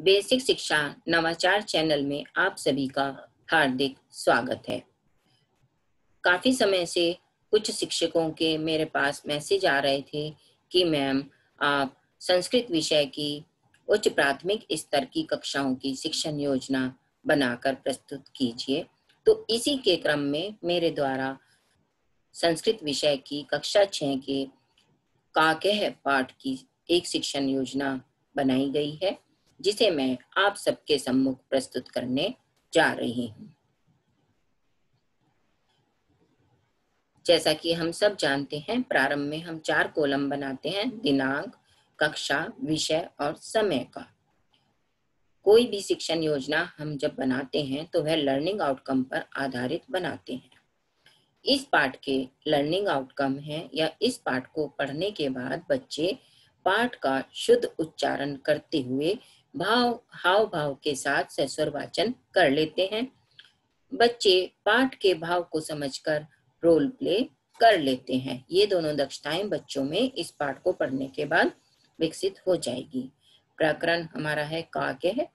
Basic शिक्षा नवाचार channel में आप सभी का हार्दिक स्वागत है। काफी समय से कुछ शिक्षकों के मेरे पास मैसेज आ रहे थे कि मैम आप संस्कृत विषय की उच्च प्राथमिक स्तर की कक्षाओं की शिक्षण योजना बनाकर प्रस्तुत कीजिए। तो इसी के क्रम में मेरे द्वारा संस्कृत विषय की कक्षा 6 के काकेह पाठ की एक शिक्षण योजना बनाई गई है, जिसे मैं आप सबके सम्मुख प्रस्तुत करने जा रही हूँ। जैसा कि हम सब जानते हैं, प्रारंभ में हम 4 कॉलम बनाते हैं: दिनांक, कक्षा, विषय और समय का। कोई भी शिक्षण योजना हम जब बनाते हैं तो वह लर्निंग आउटकम पर आधारित बनाते हैं। इस पाठ के लर्निंग आउटकम है या इस पाठ को पढ़ने के बाद बच्चे पाठ का शुद्ध उच्चारण करते हुए हाव भाव के साथ सस्वर वाचन कर लेते हैं। बच्चे पाठ के भाव को समझकर रोल प्ले कर लेते हैं। ये दोनों दक्षताएं बच्चों में इस पाठ को पढ़ने के बाद विकसित हो जाएगी। प्रकरण हमारा है काकेह।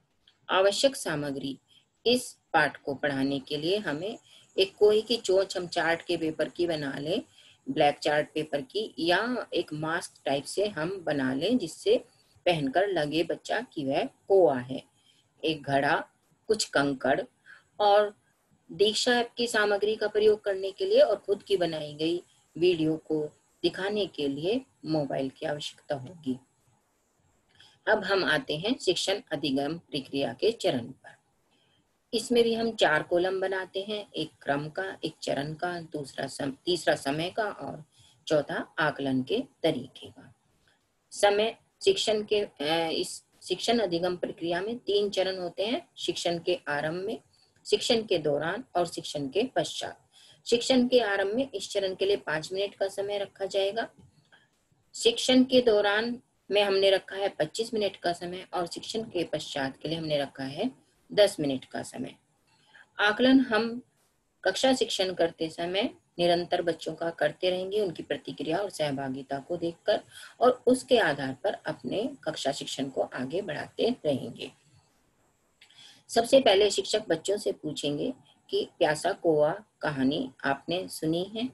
आवश्यक सामग्री: इस पाठ को पढ़ाने के लिए हमें एक कोई की चोंच हम चार्ट के पेपर की बना लें, ब्लैक चार्ट पेपर की, या एक मास्क टाइप से हम बना लें जिससे पहनकर लगे बच्चा कि वह कोआ है। एक घड़ा, कुछ कंकड़ और दीक्षा ऐप की सामग्री का प्रयोग करने के लिए और खुद की बनाई गई वीडियो को दिखाने के लिए मोबाइल की आवश्यकता होगी। अब हम आते हैं शिक्षण अधिगम प्रक्रिया के चरण पर। इसमें भी हम 4 कॉलम बनाते हैं: एक क्रम का, एक चरण का, तीसरा समय का और चौथा आकलन के तरीके का। समय शिक्षण के इस शिक्षण अधिगम प्रक्रिया में 3 चरण होते हैं: शिक्षण के आरंभ में, शिक्षण के दौरान और शिक्षण के पश्चात। शिक्षण के आरंभ में इस चरण के लिए 5 मिनट का समय रखा जाएगा। शिक्षण के दौरान में हमने रखा है 25 मिनट का समय और शिक्षण के पश्चात के लिए हमने रखा है 10 मिनट का समय। आकलन हम कक्षा शिक्षण करते समय निरंतर बच्चों का करते रहेंगे, उनकी प्रतिक्रिया और सहभागिता को देखकर, और उसके आधार पर अपने कक्षा शिक्षण को आगे बढ़ाते रहेंगे। सबसे पहले शिक्षक बच्चों से पूछेंगे कि प्यासा कौआ कहानी आपने सुनी है?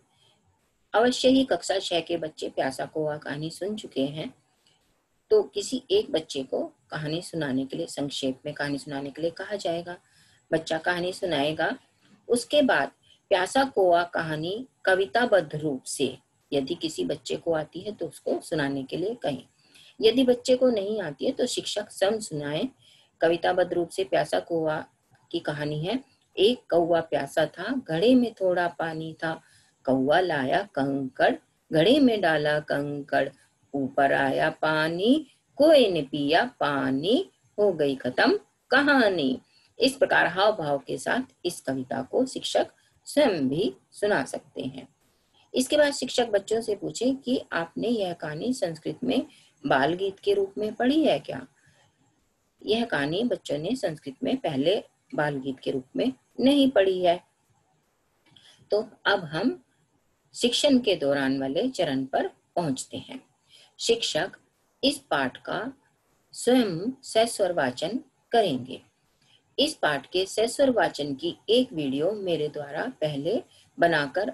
अवश्य ही कक्षा 6 के बच्चे प्यासा कौआ कहानी सुन चुके हैं। तो किसी एक बच्चे को कहानी सुनाने के लिए, संक्षेप में कहानी सुनाने के लिए कहा जाएगा। बच्चा कहानी सुनाएगा। उसके बाद प्यासा कौआ कहानी कविताबद्ध रूप से, यदि किसी बच्चे को आती है तो उसको सुनाने के लिए कहें। यदि बच्चे को नहीं आती है तो शिक्षक स्वयं सुनाए। कविताबद्ध रूप से प्यासा कौआ की कहानी है: एक कौआ प्यासा था, घड़े में थोड़ा पानी था, कौआ लाया कंकड़, घड़े में डाला कंकड़, ऊपर आया पानी, कोए ने पिया पानी, हो गई खत्म कहानी। इस प्रकार हाव भाव के साथ इस कविता को शिक्षक स्वयं भी सुना सकते हैं। इसके बाद शिक्षक बच्चों से पूछे कि आपने यह कहानी संस्कृत में बाल गीत के रूप में पढ़ी है क्या? यह कहानी बच्चों ने संस्कृत में पहले बाल गीत के रूप में नहीं पढ़ी है। तो अब हम शिक्षण के दौरान वाले चरण पर पहुंचते हैं। शिक्षक इस पाठ का स्वयं सस्वर वाचन करेंगे। इस पाठ के सस्वर वाचन की एक वीडियो मेरे द्वारा पहले बनाकर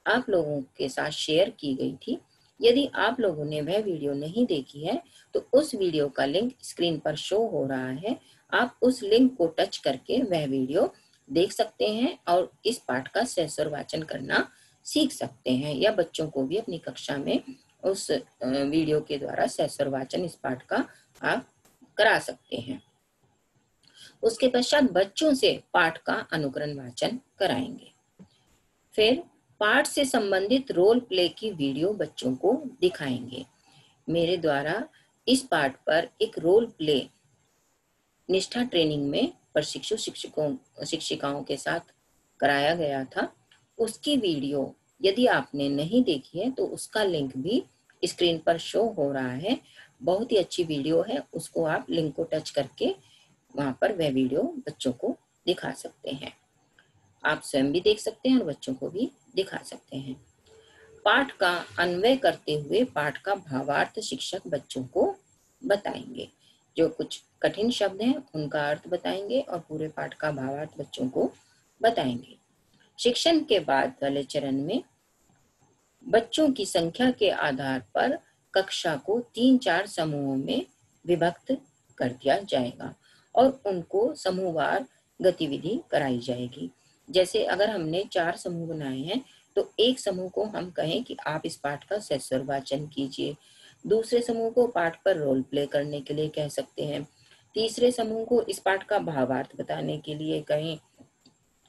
आप लोगों के साथ शेयर की गई थी। यदि आप लोगों ने वह वीडियो नहीं देखी है तो उस वीडियो का लिंक स्क्रीन पर शो हो रहा है। आप उस लिंक को टच करके वह वीडियो देख सकते हैं और इस पाठ का सस्वर वाचन करना सीख सकते हैं, या बच्चों को भी अपनी कक्षा में उस वीडियो के द्वारा सस्वर वाचन इस पाठ का आप करा सकते हैं। उसके पश्चात बच्चों से पाठ का अनुकरण वाचन कराएंगे। फिर पाठ से संबंधित रोल प्ले की वीडियो बच्चों को दिखाएंगे। मेरे द्वारा इस पाठ पर एक रोल प्ले निष्ठा ट्रेनिंग में प्रशिक्षु शिक्षिकाओं के साथ कराया गया था। उसकी वीडियो यदि आपने नहीं देखी है तो उसका लिंक भी स्क्रीन पर शो हो रहा है। बहुत ही अच्छी वीडियो है, उसको आप लिंक को टच करके वहां पर वह वीडियो बच्चों को दिखा सकते हैं। आप स्वयं भी देख सकते हैं और बच्चों को भी दिखा सकते हैं। पाठ का अन्वय करते हुए पाठ का भावार्थ शिक्षक बच्चों को बताएंगे। जो कुछ कठिन शब्द हैं उनका अर्थ बताएंगे और पूरे पाठ का भावार्थ बच्चों को बताएंगे। शिक्षण के बाद वाले चरण में बच्चों की संख्या के आधार पर कक्षा को 3-4 समूहों में विभक्त कर दिया जाएगा और उनको समूहवार गतिविधि कराई जाएगी। जैसे अगर हमने 4 समूह बनाए हैं तो एक समूह को हम कहें कि आप इस पाठ का सस्वर वाचन कीजिए, दूसरे समूह को पाठ पर रोल प्ले करने के लिए कह सकते हैं, तीसरे समूह को इस पाठ का भावार्थ बताने के लिए कहें,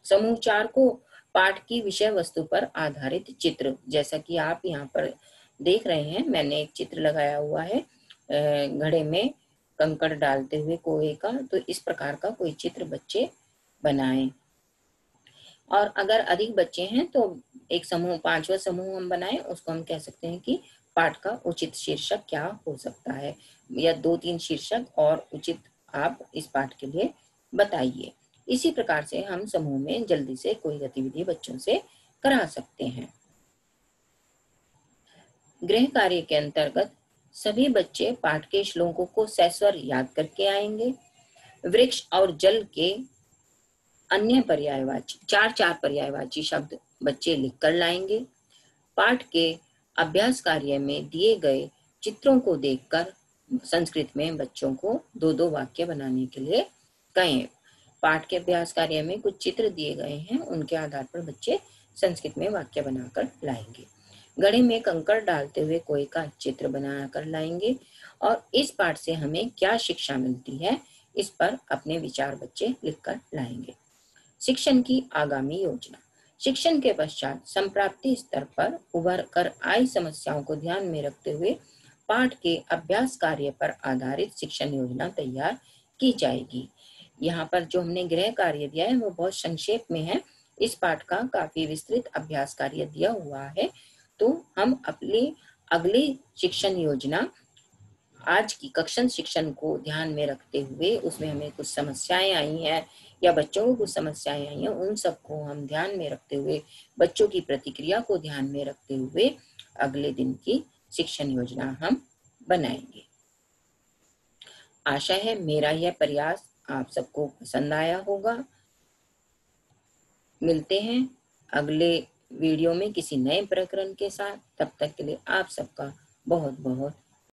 समूह 4 को पाठ की विषय वस्तु पर आधारित चित्र, जैसा कि आप यहाँ पर देख रहे हैं, मैंने एक चित्र लगाया हुआ है घड़े में कंकड़ डालते हुए कोए का, तो इस प्रकार का कोई चित्र बच्चे बनाएं। और अगर अधिक बच्चे हैं तो एक समूह, 5वां समूह हम बनाएं, उसको हम कह सकते हैं कि पाठ का उचित शीर्षक क्या हो सकता है, या 2-3 शीर्षक और उचित आप इस पाठ के लिए बताइए। इसी प्रकार से हम समूह में जल्दी से कोई गतिविधि बच्चों से करा सकते हैं। गृह कार्य के अंतर्गत सभी बच्चे पाठ के श्लोकों को सस्वर याद करके आएंगे। वृक्ष और जल के अन्य पर्यायवाची 4-4 पर्यायवाची शब्द बच्चे लिखकर लाएंगे। पाठ के अभ्यास कार्य में दिए गए चित्रों को देखकर संस्कृत में बच्चों को 2-2 वाक्य बनाने के लिए कहें। पाठ के अभ्यास कार्य में कुछ चित्र दिए गए हैं, उनके आधार पर बच्चे संस्कृत में वाक्य बनाकर लाएंगे। घड़े में कंकड़ डालते हुए कोई का चित्र बनाकर लाएंगे और इस पाठ से हमें क्या शिक्षा मिलती है, इस पर अपने विचार बच्चे लिखकर लाएंगे। शिक्षण की आगामी योजना। शिक्षण के पश्चात संप्राप्ति स्तर पर उभर कर आई समस्याओं को ध्यान में रखते हुए पाठ के अभ्यास कार्य पर आधारित शिक्षण योजना तैयार की जाएगी। यहाँ पर जो हमने गृह कार्य दिया है वो बहुत संक्षेप में है। इस पाठ का काफी विस्तृत अभ्यास कार्य दिया हुआ है, तो हम अपनी अगली शिक्षण योजना आज की कक्षन शिक्षण को ध्यान में रखते हुए, उसमें हमें कुछ समस्याएं आई हैं या बच्चों को कुछ समस्याएं आई हैं, उन सबको हम ध्यान में रखते हुए, बच्चों की प्रतिक्रिया को ध्यान में रखते हुए अगले दिन की शिक्षण योजना हम बनाएंगे। आशा है मेरा यह प्रयास आप सबको पसंद आया होगा। मिलते हैं अगले वीडियो में किसी नए प्रकरण के साथ। तब तक के लिए आप सबका बहुत बहुत